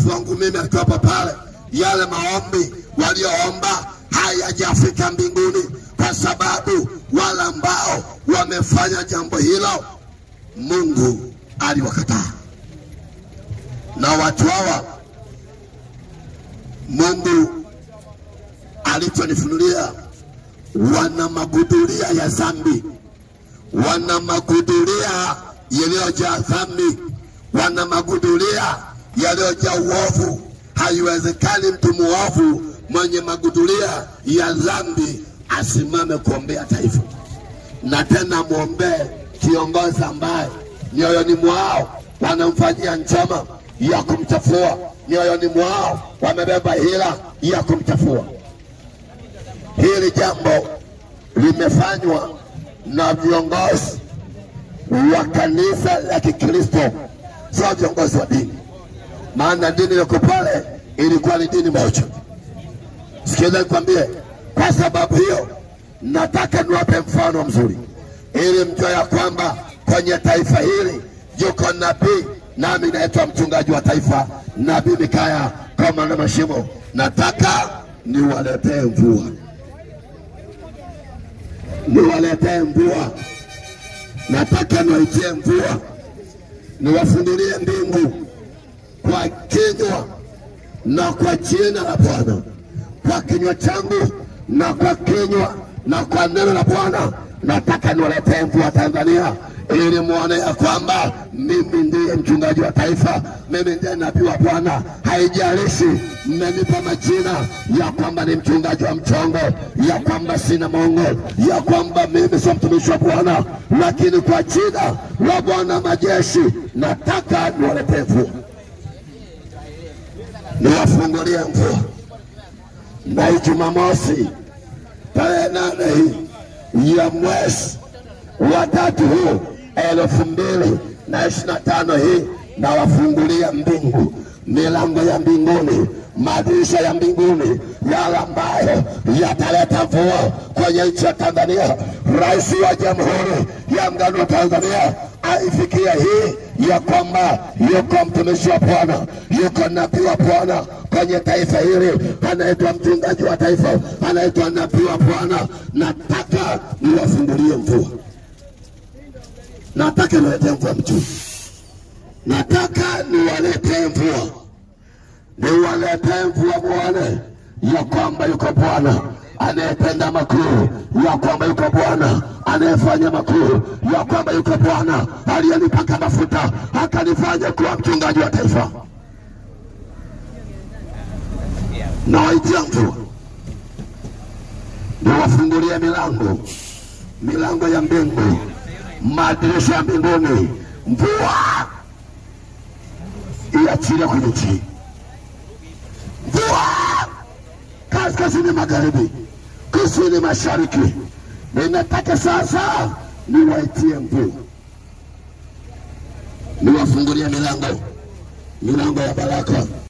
askofu wangu mimi alikuwa pale, yale maombi walioomba hayajafika mbinguni, kwa sababu wale ambao wamefanya jambo hilo Mungu aliwakataa. Na watu hawa Mungu alichonifunulia, wana magudulia ya dhambi, wana magudulia yaliyojaa dhambi, wana magudulia yaliyojaa uovu. Haiwezekani mtu muovu mwenye magudulia ya dhambi asimame kuombea taifa. Na tena muombee kiongozi ambaye mioyoni mwao wanamfanyia njama ya kumchafua, mioyoni mwao wamebeba hila ya kumchafua. Hili jambo limefanywa na viongozi wa kanisa la Kikristo, sio viongozi wa dini. Maana dini ile pale ilikuwa ni dini moja. Sikiza nikwambie, kwa sababu hiyo nataka niwape mfano mzuri ili mjue ya kwamba kwenye taifa hili yuko nabii, nami naitwa mchungaji wa taifa, Nabii Mikaya Komando Mashimo. Nataka niwaletee mvua, niwaletee mvua, nataka niwaitie mvua, niwafungulie mbingu kwa kinywa na kwa jina la Bwana, kwa kinywa changu na kwa kinywa na kwa neno la Bwana. Nataka niwaletee mvua Tanzania, ili muone ya kwamba mimi ndiye mchungaji wa taifa, mimi ndiye nabii wa Bwana. Haijalishi mmenipa majina ya kwamba ni mchungaji wa mchongo, ya kwamba sina Mungu, ya kwamba mimi sio mtumishi wa Bwana, lakini kwa jina la Bwana majeshi nataka niwaletee mvua, niwafungulie mvua. Na Jumamosi tarehe 8 ya mwezi wa 3 huu 2025 hii, na wafungulia mbingu, milango ya mbinguni, madirisha ya mbinguni, yale ambayo yataleta mvua kwenye nchi ya Tanzania. Rais wa Jamhuri ya Muungano wa Tanzania aifikia hii ya kwamba yuko mtumishi wa Bwana, yuko nabii wa Bwana kwenye taifa hili, anaitwa mchungaji wa taifa, anaitwa nabii wa Bwana. Nataka niwafungulie mvua, nataka niwaletee mvua mtu, nataka niwaletee mvua, niwaletee mvua Bwana, ya kwamba yuko Bwana anayetenda makuu, ya kwamba yuko Bwana anayefanya makuu, ya kwamba yuko Bwana aliyenipaka mafuta akanifanya kuwa mchungaji wa taifa. Na waitia mvua, niwafungulie milango ya mbingu, madirisha ya mbinguni, mvua iachilie kwenye nchi, mvua kaskazini, magharibi, kusini, mashariki. Ninataka sasa niwaitie mvua, niwafungulie milango ya baraka.